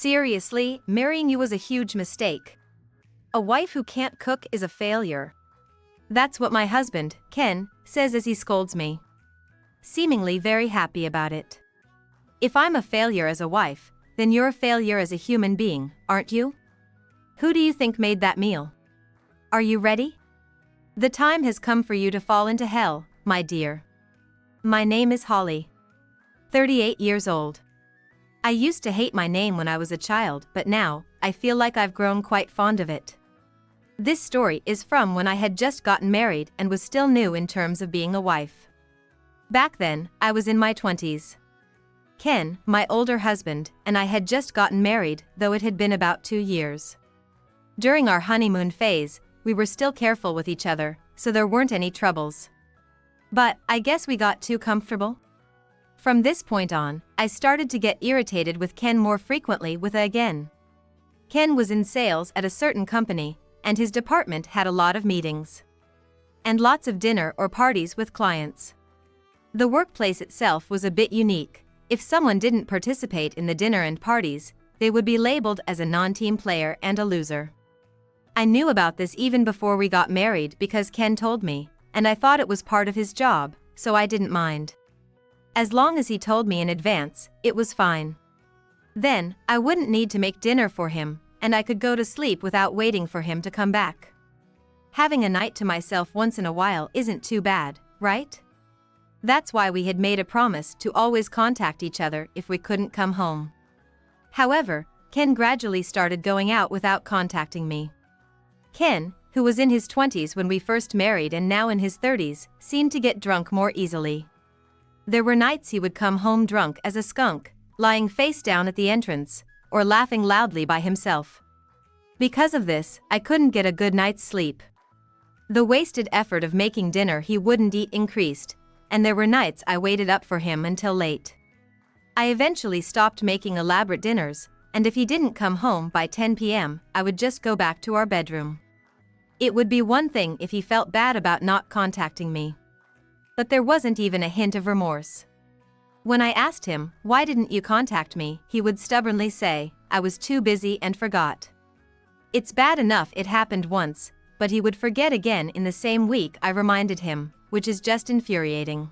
Seriously, marrying you was a huge mistake. A wife who can't cook is a failure. That's what my husband, Ken, says as he scolds me. Seemingly very happy about it. If I'm a failure as a wife, then you're a failure as a human being, aren't you? Who do you think made that meal? Are you ready? The time has come for you to fall into hell, my dear. My name is Holly. 38 years old. I used to hate my name when I was a child, but now, I feel like I've grown quite fond of it. This story is from when I had just gotten married and was still new in terms of being a wife. Back then, I was in my 20s. Ken, my older husband, and I had just gotten married, though it had been about 2 years. During our honeymoon phase, we were still careful with each other, so there weren't any troubles. But, I guess we got too comfortable? From this point on, I started to get irritated with Ken more frequently with again. Ken was in sales at a certain company, and his department had a lot of meetings. And lots of dinner or parties with clients. The workplace itself was a bit unique. If someone didn't participate in the dinner and parties, they would be labeled as a non-team player and a loser. I knew about this even before we got married because Ken told me, and I thought it was part of his job, so I didn't mind. As long as he told me in advance, it was fine. Then, I wouldn't need to make dinner for him, and I could go to sleep without waiting for him to come back. Having a night to myself once in a while isn't too bad, right? That's why we had made a promise to always contact each other if we couldn't come home. However, Ken gradually started going out without contacting me. Ken, who was in his 20s when we first married and now in his 30s, seemed to get drunk more easily. There were nights he would come home drunk as a skunk, lying face down at the entrance, or laughing loudly by himself. Because of this, I couldn't get a good night's sleep. The wasted effort of making dinner he wouldn't eat increased, and there were nights I waited up for him until late. I eventually stopped making elaborate dinners, and if he didn't come home by 10 p.m., I would just go back to our bedroom. It would be one thing if he felt bad about not contacting me. But there wasn't even a hint of remorse. When I asked him, "Why didn't you contact me?" he would stubbornly say, "I was too busy and forgot." It's bad enough it happened once, but he would forget again in the same week I reminded him, which is just infuriating.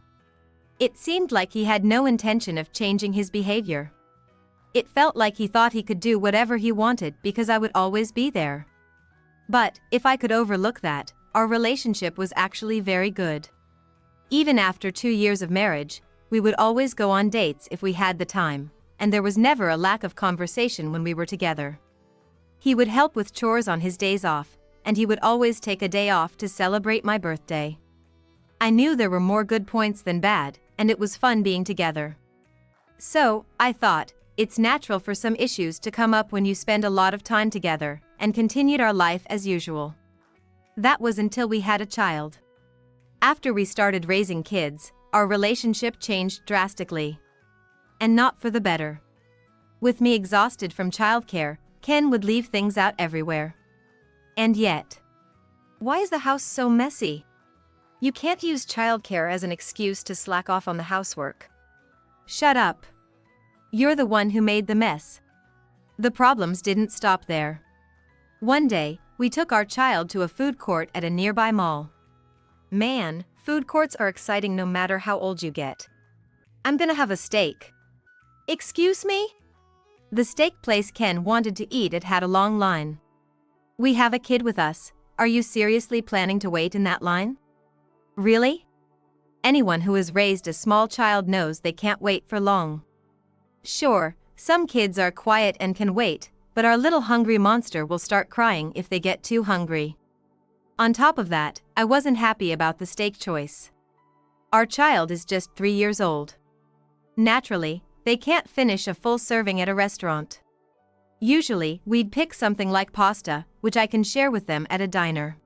It seemed like he had no intention of changing his behavior. It felt like he thought he could do whatever he wanted because I would always be there. But, if I could overlook that, our relationship was actually very good. Even after 2 years of marriage, we would always go on dates if we had the time, and there was never a lack of conversation when we were together. He would help with chores on his days off, and he would always take a day off to celebrate my birthday. I knew there were more good points than bad, and it was fun being together. So, I thought, it's natural for some issues to come up when you spend a lot of time together, and continued our life as usual. That was until we had a child. After we started raising kids, our relationship changed drastically. And not for the better. With me exhausted from childcare, Ken would leave things out everywhere. And yet, why is the house so messy? You can't use childcare as an excuse to slack off on the housework. Shut up. You're the one who made the mess. The problems didn't stop there. One day, we took our child to a food court at a nearby mall. Man, food courts are exciting no matter how old you get. I'm gonna have a steak. Excuse me? The steak place Ken wanted to eat at had a long line. We have a kid with us. Are you seriously planning to wait in that line? Really? Anyone who has raised a small child knows they can't wait for long. Sure, some kids are quiet and can wait, but our little hungry monster will start crying if they get too hungry. On top of that, I wasn't happy about the steak choice. Our child is just 3 years old. Naturally, they can't finish a full serving at a restaurant. Usually, we'd pick something like pasta, which I can share with them at a diner.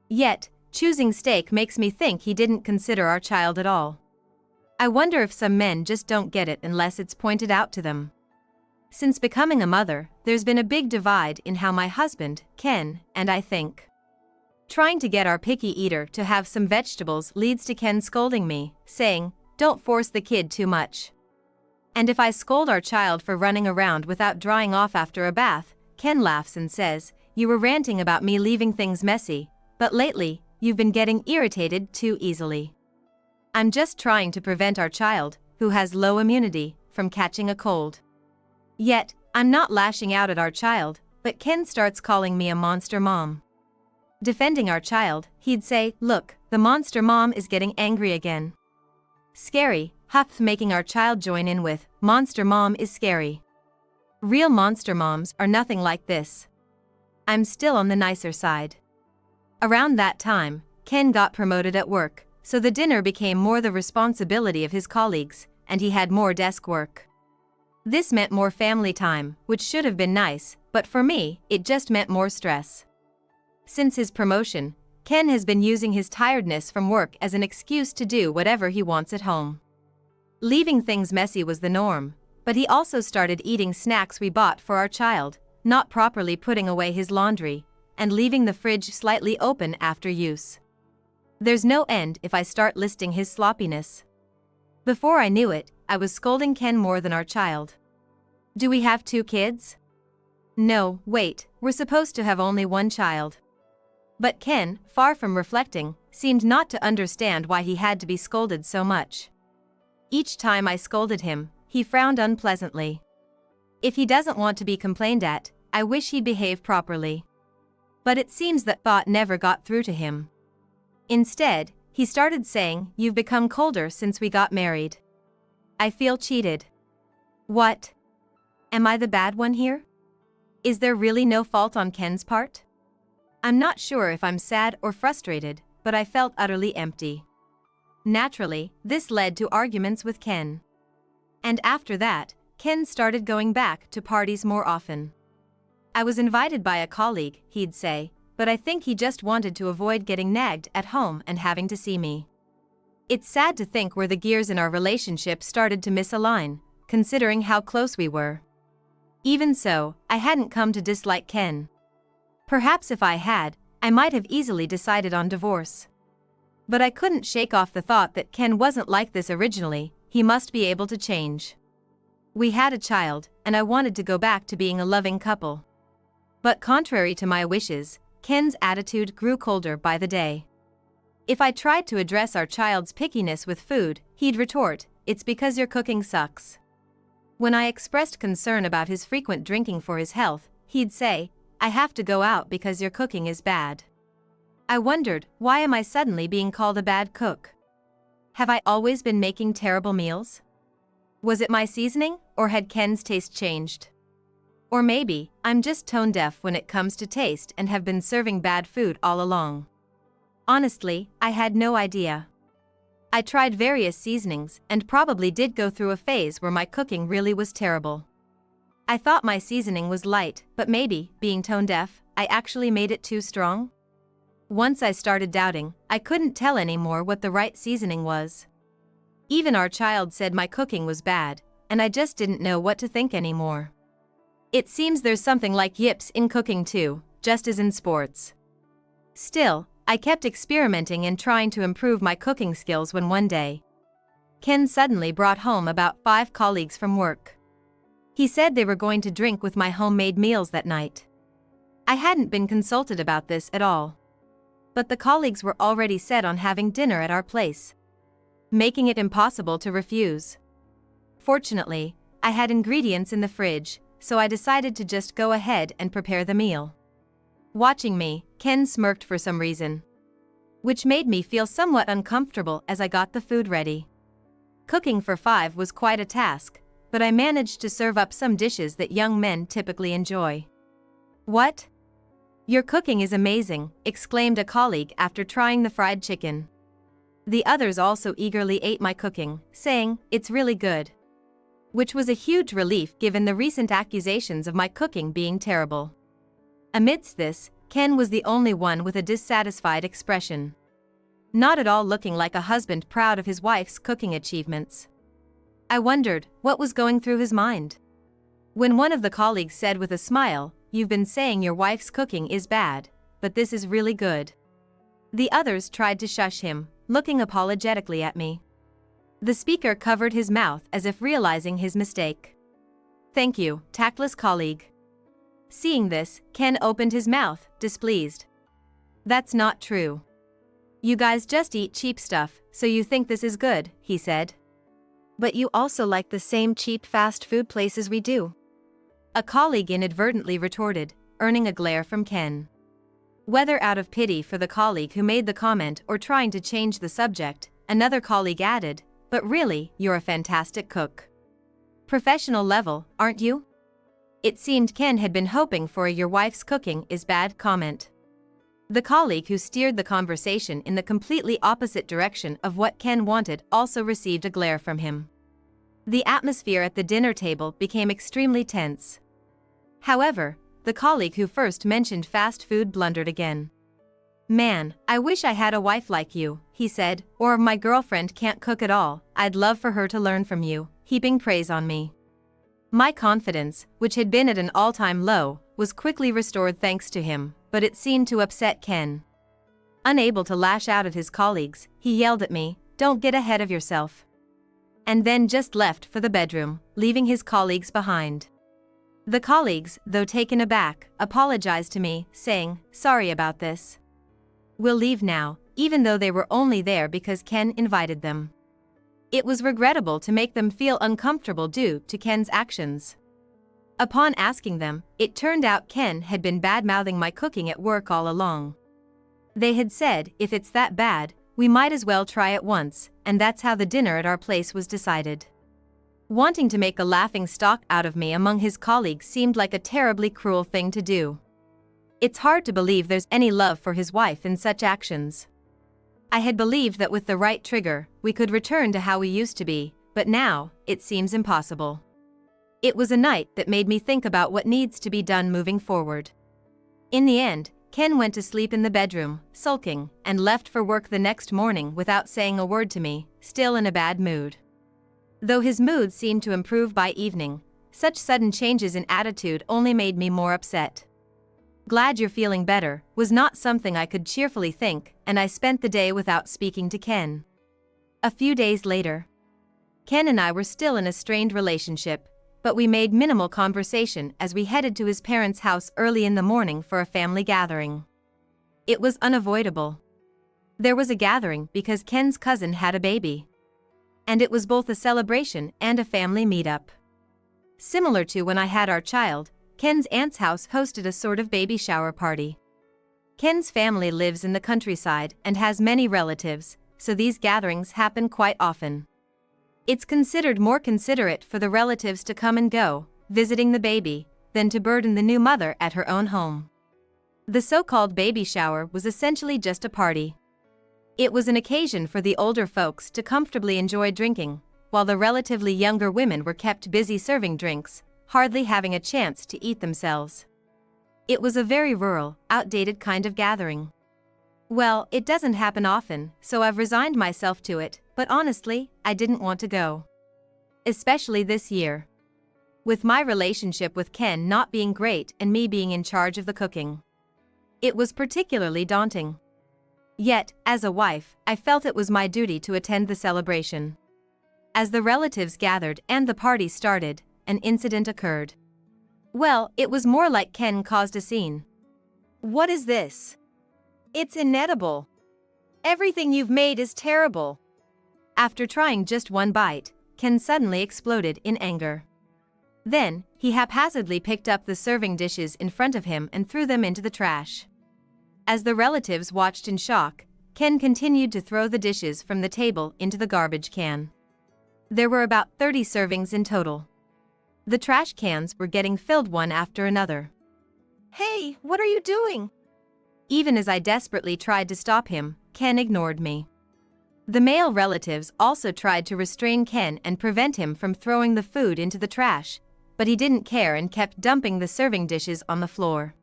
Yet, choosing steak makes me think he didn't consider our child at all. I wonder if some men just don't get it unless it's pointed out to them. Since becoming a mother, there's been a big divide in how my husband, Ken, and I think. Trying to get our picky eater to have some vegetables leads to Ken scolding me, saying, "Don't force the kid too much." And if I scold our child for running around without drying off after a bath, Ken laughs and says, "You were ranting about me leaving things messy, but lately, you've been getting irritated too easily." I'm just trying to prevent our child, who has low immunity, from catching a cold. Yet, I'm not lashing out at our child, but Ken starts calling me a monster mom. Defending our child, he'd say, "Look, the monster mom is getting angry again." Scary, huff, making our child join in with, "Monster mom is scary." Real monster moms are nothing like this. I'm still on the nicer side. Around that time, Ken got promoted at work, so the dinner became more the responsibility of his colleagues, and he had more desk work. This meant more family time, which should have been nice, but for me, it just meant more stress. Since his promotion, Ken has been using his tiredness from work as an excuse to do whatever he wants at home. Leaving things messy was the norm, but he also started eating snacks we bought for our child, not properly putting away his laundry, and leaving the fridge slightly open after use. There's no end if I start listing his sloppiness. Before I knew it, I was scolding Ken more than our child. Do we have 2 kids? No, wait, we're supposed to have only 1 child. But Ken, far from reflecting, seemed not to understand why he had to be scolded so much. Each time I scolded him, he frowned unpleasantly. If he doesn't want to be complained at, I wish he'd behave properly. But it seems that thought never got through to him. Instead, he started saying, "You've become colder since we got married." I feel cheated. What? Am I the bad one here? Is there really no fault on Ken's part? I'm not sure if I'm sad or frustrated, but I felt utterly empty. Naturally, this led to arguments with Ken. And after that, Ken started going back to parties more often. I was invited by a colleague, he'd say, but I think he just wanted to avoid getting nagged at home and having to see me. It's sad to think where the gears in our relationship started to misalign, considering how close we were. Even so, I hadn't come to dislike Ken. Perhaps if I had, I might have easily decided on divorce. But I couldn't shake off the thought that Ken wasn't like this originally, he must be able to change. We had a child, and I wanted to go back to being a loving couple. But contrary to my wishes, Ken's attitude grew colder by the day. If I tried to address our child's pickiness with food, he'd retort, "It's because your cooking sucks." When I expressed concern about his frequent drinking for his health, he'd say, "I have to go out because your cooking is bad." I wondered, why am I suddenly being called a bad cook? Have I always been making terrible meals? Was it my seasoning, or had Ken's taste changed? Or maybe, I'm just tone deaf when it comes to taste and have been serving bad food all along. Honestly, I had no idea. I tried various seasonings and probably did go through a phase where my cooking really was terrible. I thought my seasoning was light, but maybe, being tone deaf, I actually made it too strong? Once I started doubting, I couldn't tell anymore what the right seasoning was. Even our child said my cooking was bad, and I just didn't know what to think anymore. It seems there's something like yips in cooking too, just as in sports. Still, I kept experimenting and trying to improve my cooking skills when one day, Ken suddenly brought home about 5 colleagues from work. He said they were going to drink with my homemade meals that night. I hadn't been consulted about this at all. But the colleagues were already set on having dinner at our place, making it impossible to refuse. Fortunately, I had ingredients in the fridge, so I decided to just go ahead and prepare the meal. Watching me, Ken smirked for some reason, which made me feel somewhat uncomfortable as I got the food ready. Cooking for 5 was quite a task, but I managed to serve up some dishes that young men typically enjoy. "What? Your cooking is amazing," exclaimed a colleague after trying the fried chicken. The others also eagerly ate my cooking, saying, "It's really good." Which was a huge relief given the recent accusations of my cooking being terrible. Amidst this, Ken was the only one with a dissatisfied expression. Not at all looking like a husband proud of his wife's cooking achievements. I wondered what was going through his mind. When one of the colleagues said with a smile, "You've been saying your wife's cooking is bad, but this is really good." The others tried to shush him, looking apologetically at me. The speaker covered his mouth as if realizing his mistake. Thank you, tactless colleague. Seeing this, Ken opened his mouth, displeased. That's not true. You guys just eat cheap stuff, so you think this is good, he said. But you also like the same cheap fast food places we do. A colleague inadvertently retorted, earning a glare from Ken. Whether out of pity for the colleague who made the comment or trying to change the subject, another colleague added, but really, you're a fantastic cook. Professional level, aren't you? It seemed Ken had been hoping for a "your wife's cooking is bad" comment. The colleague who steered the conversation in the completely opposite direction of what Ken wanted also received a glare from him. The atmosphere at the dinner table became extremely tense. However, the colleague who first mentioned fast food blundered again. Man, I wish I had a wife like you, he said, or my girlfriend can't cook at all, I'd love for her to learn from you, heaping praise on me. My confidence, which had been at an all-time low, was quickly restored thanks to him, but it seemed to upset Ken. Unable to lash out at his colleagues, he yelled at me, "Don't get ahead of yourself." And then just left for the bedroom, leaving his colleagues behind. The colleagues, though taken aback, apologized to me, saying, "Sorry about this. We'll leave now," even though they were only there because Ken invited them. It was regrettable to make them feel uncomfortable due to Ken's actions. Upon asking them, it turned out Ken had been bad-mouthing my cooking at work all along. They had said, if it's that bad, we might as well try it once, and that's how the dinner at our place was decided. Wanting to make a laughingstock out of me among his colleagues seemed like a terribly cruel thing to do. It's hard to believe there's any love for his wife in such actions. I had believed that with the right trigger, we could return to how we used to be, but now, it seems impossible. It was a night that made me think about what needs to be done moving forward. In the end, Ken went to sleep in the bedroom, sulking, and left for work the next morning without saying a word to me, still in a bad mood. Though his mood seemed to improve by evening, such sudden changes in attitude only made me more upset. "Glad you're feeling better" was not something I could cheerfully think, and I spent the day without speaking to Ken. A few days later, Ken and I were still in a strained relationship, but we made minimal conversation as we headed to his parents' house early in the morning for a family gathering. It was unavoidable. There was a gathering because Ken's cousin had a baby. And it was both a celebration and a family meetup. Similar to when I had our child, Ken's aunt's house hosted a sort of baby shower party. Ken's family lives in the countryside and has many relatives, so these gatherings happen quite often. It's considered more considerate for the relatives to come and go, visiting the baby, than to burden the new mother at her own home. The so-called baby shower was essentially just a party. It was an occasion for the older folks to comfortably enjoy drinking, while the relatively younger women were kept busy serving drinks, hardly having a chance to eat themselves. It was a very rural, outdated kind of gathering. Well, it doesn't happen often, so I've resigned myself to it, but honestly, I didn't want to go. Especially this year. With my relationship with Ken not being great and me being in charge of the cooking. It was particularly daunting. Yet, as a wife, I felt it was my duty to attend the celebration. As the relatives gathered and the party started, an incident occurred. Well, it was more like Ken caused a scene. "What is this? It's inedible. Everything you've made is terrible." After trying just one bite, Ken suddenly exploded in anger. Then, he haphazardly picked up the serving dishes in front of him and threw them into the trash. As the relatives watched in shock, Ken continued to throw the dishes from the table into the garbage can. There were about 30 servings in total. The trash cans were getting filled one after another. "Hey, what are you doing?" Even as I desperately tried to stop him, Ken ignored me. The male relatives also tried to restrain Ken and prevent him from throwing the food into the trash, but he didn't care and kept dumping the serving dishes on the floor.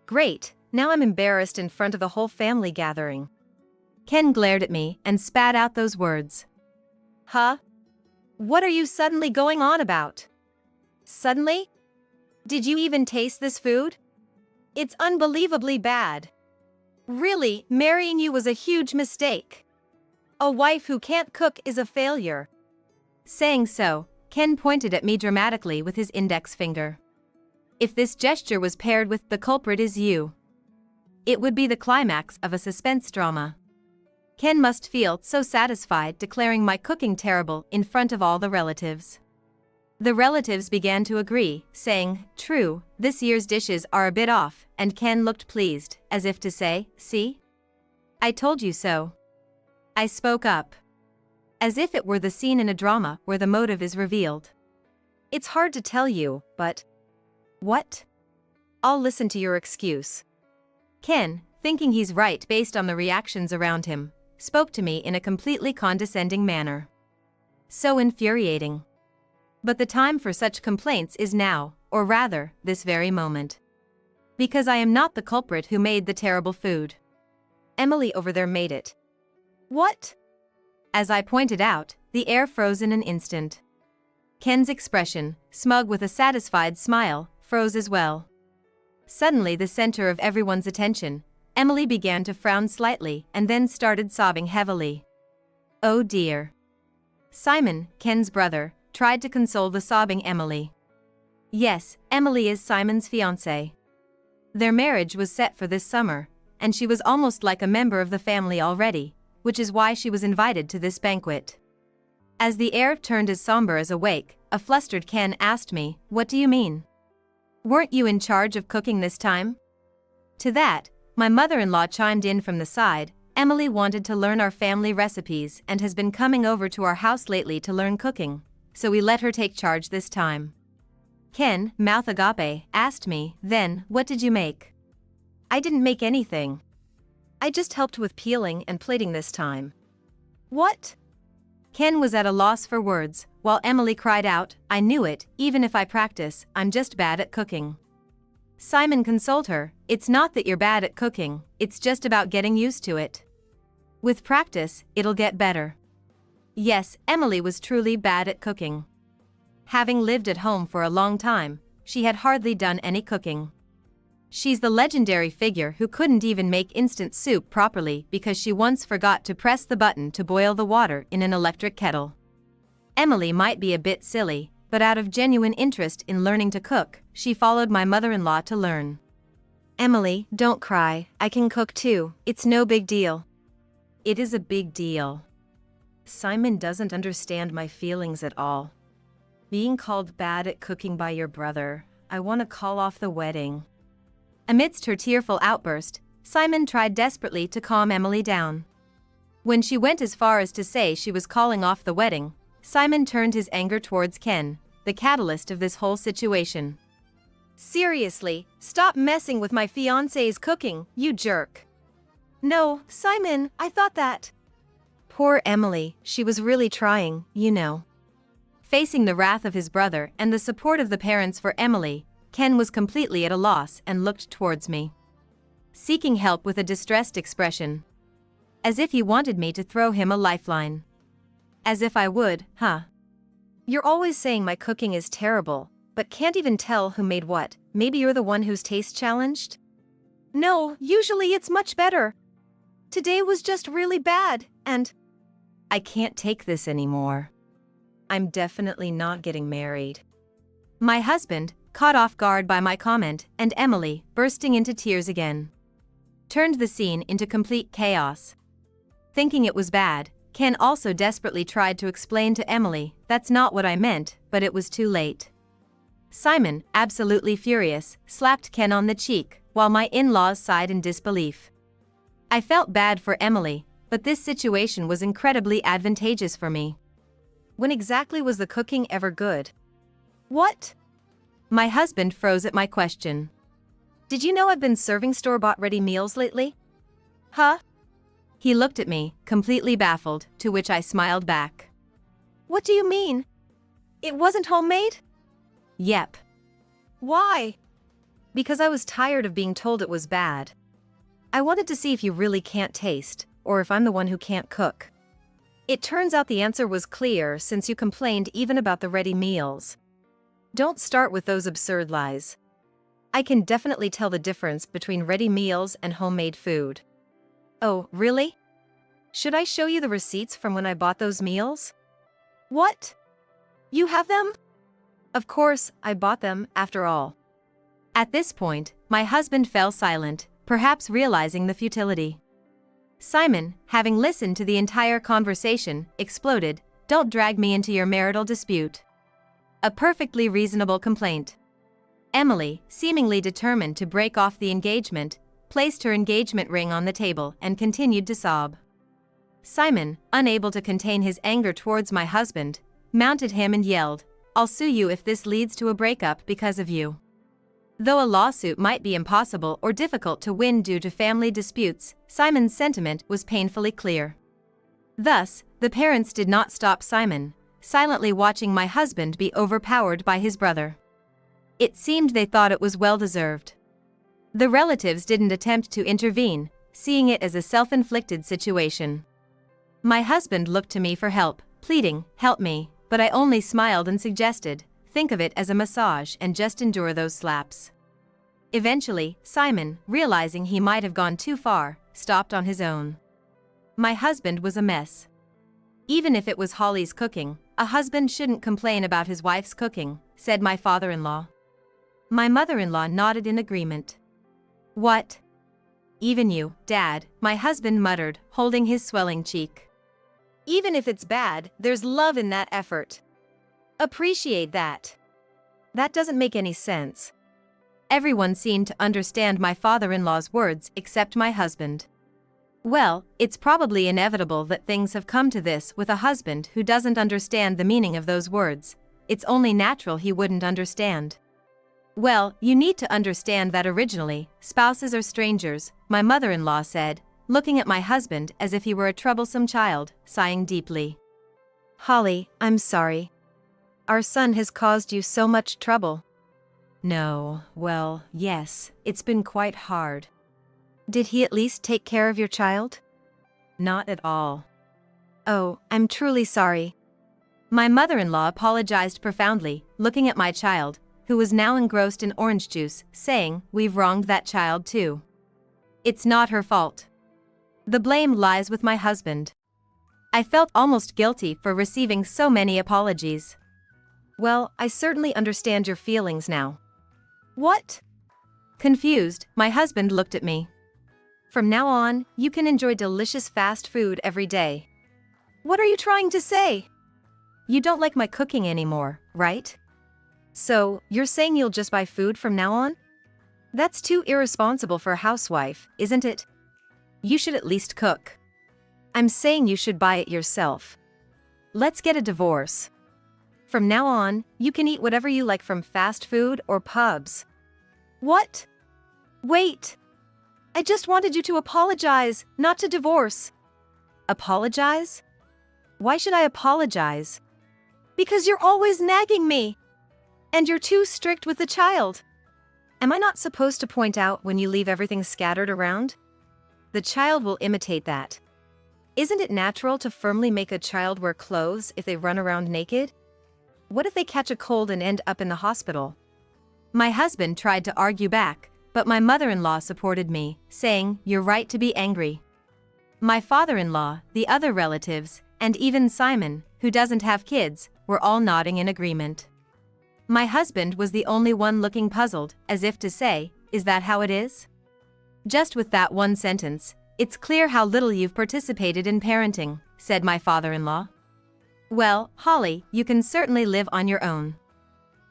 "Great, now I'm embarrassed in front of the whole family gathering." Ken glared at me and spat out those words. "Huh? What are you suddenly going on about? Suddenly? Did you even taste this food? It's unbelievably bad. Really, marrying you was a huge mistake." A wife who can't cook is a failure. Saying so, Ken pointed at me dramatically with his index finger. If this gesture was paired with "the culprit is you," it would be the climax of a suspense drama. Ken must feel so satisfied declaring my cooking terrible in front of all the relatives. The relatives began to agree, saying, "True, this year's dishes are a bit off," and Ken looked pleased, as if to say, "See? I told you so." I spoke up, as if it were the scene in a drama where the motive is revealed. "It's hard to tell you, but..." "What?" "I'll listen to your excuse." Ken, thinking he's right based on the reactions around him, spoke to me in a completely condescending manner. So infuriating. But the time for such complaints is now, or rather, this very moment. Because I am not the culprit who made the terrible food. Emily over there made it. What? As I pointed out, the air froze in an instant. Ken's expression, smug with a satisfied smile, froze as well. Suddenly, the center of everyone's attention, Emily began to frown slightly and then started sobbing heavily. Oh dear. Simon, Ken's brother, tried to console the sobbing Emily. Yes, Emily is Simon's fiancée. Their marriage was set for this summer, and she was almost like a member of the family already, which is why she was invited to this banquet. As the air turned as somber as a wake, a flustered Ken asked me, "What do you mean? Weren't you in charge of cooking this time?" To that, my mother-in-law chimed in from the side, "Emily wanted to learn our family recipes and has been coming over to our house lately to learn cooking, so we let her take charge this time." Ken, mouth agape, asked me, "Then, what did you make?" "I didn't make anything. I just helped with peeling and plating this time." "What?" Ken was at a loss for words, while Emily cried out, "I knew it, even if I practice, I'm just bad at cooking." Simon consoled her, "It's not that you're bad at cooking, it's just about getting used to it. With practice, it'll get better." Yes, Emily was truly bad at cooking. Having lived at home for a long time, she had hardly done any cooking. She's the legendary figure who couldn't even make instant soup properly because she once forgot to press the button to boil the water in an electric kettle. Emily might be a bit silly, but out of genuine interest in learning to cook, she followed my mother-in-law to learn. "Emily, don't cry, I can cook too, it's no big deal." It is a big deal. Simon doesn't understand my feelings at all. Being called bad at cooking by your brother, I want to call off the wedding. Amidst her tearful outburst, Simon tried desperately to calm Emily down. When she went as far as to say she was calling off the wedding, Simon turned his anger towards Ken, the catalyst of this whole situation. "Seriously, stop messing with my fiancé's cooking, you jerk." "No, Simon, I thought that." Poor Emily, she was really trying, you know. Facing the wrath of his brother and the support of the parents for Emily, Ken was completely at a loss and looked towards me, seeking help with a distressed expression. As if he wanted me to throw him a lifeline. As if I would, huh? "You're always saying my cooking is terrible, but can't even tell who made what. Maybe you're the one who's taste challenged?" "No, usually it's much better. Today was just really bad, and..." I can't take this anymore. I'm definitely not getting married. My husband, caught off guard by my comment, and Emily, bursting into tears again, turned the scene into complete chaos. Thinking it was bad, Ken also desperately tried to explain to Emily, "That's not what I meant," but it was too late. Simon, absolutely furious, slapped Ken on the cheek, while my in-laws sighed in disbelief. I felt bad for Emily, but this situation was incredibly advantageous for me. When exactly was the cooking ever good? What? My husband froze at my question. Did you know I've been serving store-bought ready meals lately? Huh? He looked at me, completely baffled, to which I smiled back. What do you mean? It wasn't homemade? Yep. Why? Because I was tired of being told it was bad. I wanted to see if you really can't taste, or if I'm the one who can't cook. It turns out the answer was clear since you complained even about the ready meals. Don't start with those absurd lies. I can definitely tell the difference between ready meals and homemade food. Oh, really? Should I show you the receipts from when I bought those meals? What? You have them? Of course, I bought them, after all. At this point, my husband fell silent, perhaps realizing the futility. Simon, having listened to the entire conversation, exploded, "Don't drag me into your marital dispute." A perfectly reasonable complaint. Emily, seemingly determined to break off the engagement, placed her engagement ring on the table and continued to sob. Simon, unable to contain his anger towards my husband, mounted him and yelled, "I'll sue you if this leads to a breakup because of you." Though a lawsuit might be impossible or difficult to win due to family disputes, Simon's sentiment was painfully clear. Thus, the parents did not stop Simon, silently watching my husband be overpowered by his brother. It seemed they thought it was well-deserved. The relatives didn't attempt to intervene, seeing it as a self-inflicted situation. My husband looked to me for help, pleading, "Help me," but I only smiled and suggested, "Think of it as a massage and just endure those slaps." Eventually, Simon, realizing he might have gone too far, stopped on his own. My husband was a mess. Even if it was Holly's cooking, a husband shouldn't complain about his wife's cooking, said my father-in-law. My mother-in-law nodded in agreement. What? Even you, Dad, my husband muttered, holding his swelling cheek. Even if it's bad, there's love in that effort. Appreciate that. That doesn't make any sense. Everyone seemed to understand my father-in-law's words except my husband. Well, it's probably inevitable that things have come to this with a husband who doesn't understand the meaning of those words. It's only natural he wouldn't understand. Well, you need to understand that originally, spouses are strangers, my mother-in-law said, looking at my husband as if he were a troublesome child, sighing deeply. Holly, I'm sorry. Our son has caused you so much trouble. No, well, yes, it's been quite hard. Did he at least take care of your child? Not at all. Oh, I'm truly sorry. My mother-in-law apologized profoundly, looking at my child, who was now engrossed in orange juice, saying, "We've wronged that child too. It's not her fault. The blame lies with my husband." I felt almost guilty for receiving so many apologies. Well, I certainly understand your feelings now. What? Confused, my husband looked at me. From now on, you can enjoy delicious fast food every day. What are you trying to say? You don't like my cooking anymore, right? So, you're saying you'll just buy food from now on? That's too irresponsible for a housewife, isn't it? You should at least cook. I'm saying you should buy it yourself. Let's get a divorce. From now on, you can eat whatever you like from fast food or pubs. What? Wait. I just wanted you to apologize, not to divorce. Apologize? Why should I apologize? Because you're always nagging me. And you're too strict with the child. Am I not supposed to point out when you leave everything scattered around? The child will imitate that. Isn't it natural to firmly make a child wear clothes if they run around naked? What if they catch a cold and end up in the hospital? My husband tried to argue back, but my mother-in-law supported me, saying, "You're right to be angry." My father-in-law, the other relatives, and even Simon, who doesn't have kids, were all nodding in agreement. My husband was the only one looking puzzled, as if to say, "Is that how it is?" Just with that one sentence, "It's clear how little you've participated in parenting," said my father-in-law. Well, Holly, you can certainly live on your own.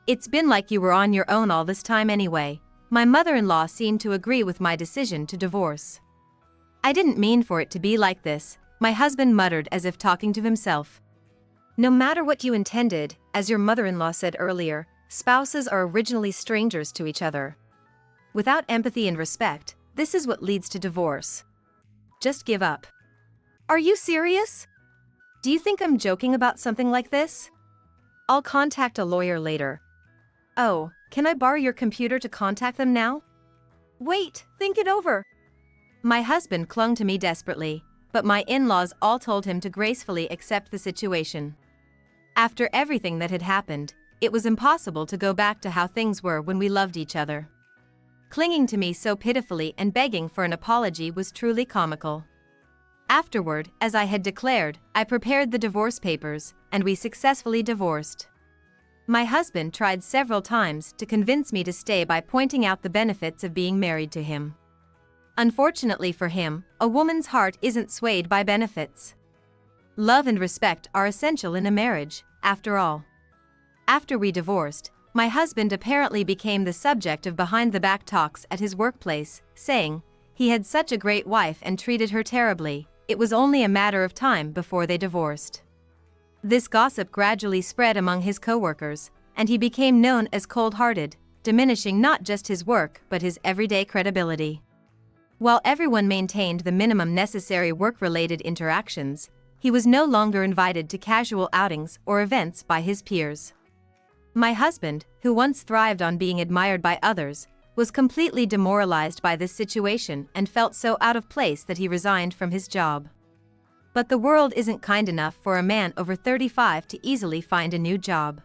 It's been like you were on your own all this time anyway. My mother-in-law seemed to agree with my decision to divorce. I didn't mean for it to be like this, my husband muttered as if talking to himself. No matter what you intended, as your mother-in-law said earlier, spouses are originally strangers to each other. Without empathy and respect, this is what leads to divorce. Just give up. Are you serious? Do you think I'm joking about something like this? I'll contact a lawyer later. Oh, can I borrow your computer to contact them now? Wait, think it over. My husband clung to me desperately, but my in-laws all told him to gracefully accept the situation. After everything that had happened, it was impossible to go back to how things were when we loved each other. Clinging to me so pitifully and begging for an apology was truly comical. Afterward, as I had declared, I prepared the divorce papers, and we successfully divorced. My husband tried several times to convince me to stay by pointing out the benefits of being married to him. Unfortunately for him, a woman's heart isn't swayed by benefits. Love and respect are essential in a marriage, after all. After we divorced, my husband apparently became the subject of behind-the-back talks at his workplace, saying he had such a great wife and treated her terribly, it was only a matter of time before they divorced. This gossip gradually spread among his coworkers, and he became known as cold-hearted, diminishing not just his work but his everyday credibility. While everyone maintained the minimum necessary work-related interactions, he was no longer invited to casual outings or events by his peers. My husband, who once thrived on being admired by others, was completely demoralized by this situation and felt so out of place that he resigned from his job. But the world isn't kind enough for a man over 35 to easily find a new job.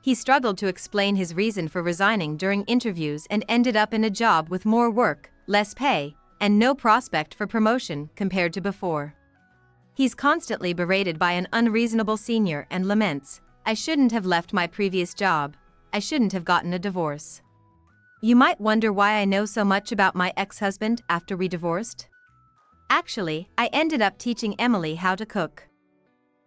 He struggled to explain his reason for resigning during interviews and ended up in a job with more work, less pay, and no prospect for promotion compared to before. He's constantly berated by an unreasonable senior and laments, "I shouldn't have left my previous job. I shouldn't have gotten a divorce." You might wonder why I know so much about my ex-husband after we divorced. Actually, I ended up teaching Emily how to cook.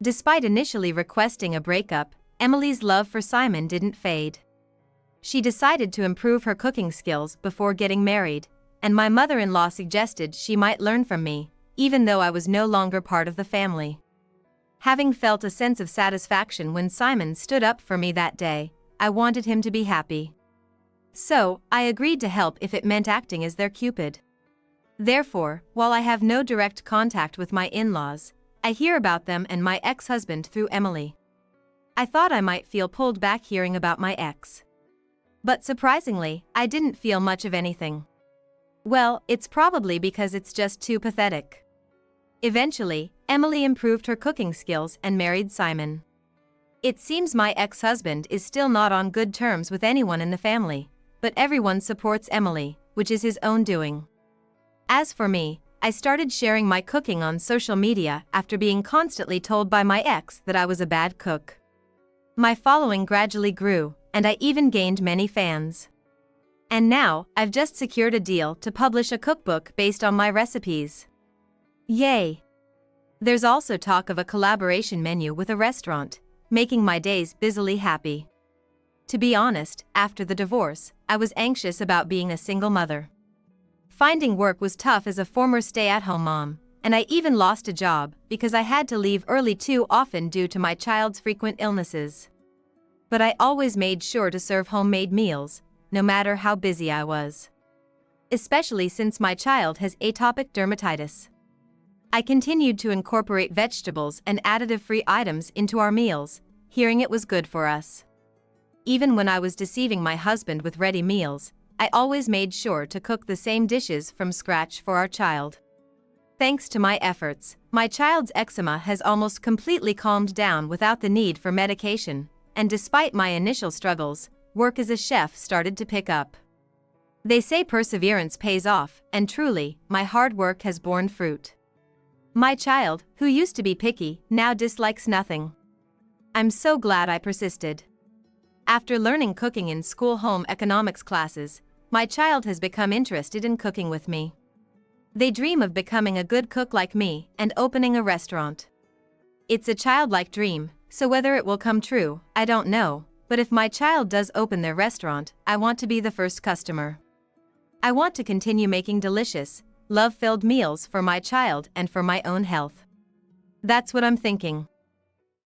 Despite initially requesting a breakup, Emily's love for Simon didn't fade. She decided to improve her cooking skills before getting married, and my mother-in-law suggested she might learn from me, even though I was no longer part of the family. Having felt a sense of satisfaction when Simon stood up for me that day, I wanted him to be happy. So, I agreed to help if it meant acting as their Cupid. Therefore, while I have no direct contact with my in-laws, I hear about them and my ex-husband through Emily. I thought I might feel pulled back hearing about my ex. But surprisingly, I didn't feel much of anything. Well, it's probably because it's just too pathetic. Eventually, Emily improved her cooking skills and married Simon. It seems my ex-husband is still not on good terms with anyone in the family, but everyone supports Emily, which is his own doing. As for me, I started sharing my cooking on social media after being constantly told by my ex that I was a bad cook. My following gradually grew, and I even gained many fans. And now, I've just secured a deal to publish a cookbook based on my recipes. Yay! There's also talk of a collaboration menu with a restaurant, making my days busily happy. To be honest, after the divorce, I was anxious about being a single mother. Finding work was tough as a former stay-at-home mom, and I even lost a job because I had to leave early too often due to my child's frequent illnesses. But I always made sure to serve homemade meals, no matter how busy I was. Especially since my child has atopic dermatitis. I continued to incorporate vegetables and additive-free items into our meals, hearing it was good for us. Even when I was deceiving my husband with ready meals, I always made sure to cook the same dishes from scratch for our child. Thanks to my efforts, my child's eczema has almost completely calmed down without the need for medication, and despite my initial struggles, work as a chef started to pick up. They say perseverance pays off, and truly, my hard work has borne fruit. My child, who used to be picky, now dislikes nothing. I'm so glad I persisted. After learning cooking in school home economics classes, my child has become interested in cooking with me. They dream of becoming a good cook like me and opening a restaurant. It's a childlike dream, so whether it will come true, I don't know, but if my child does open their restaurant, I want to be the first customer. I want to continue making delicious, love-filled meals for my child and for my own health. That's what I'm thinking.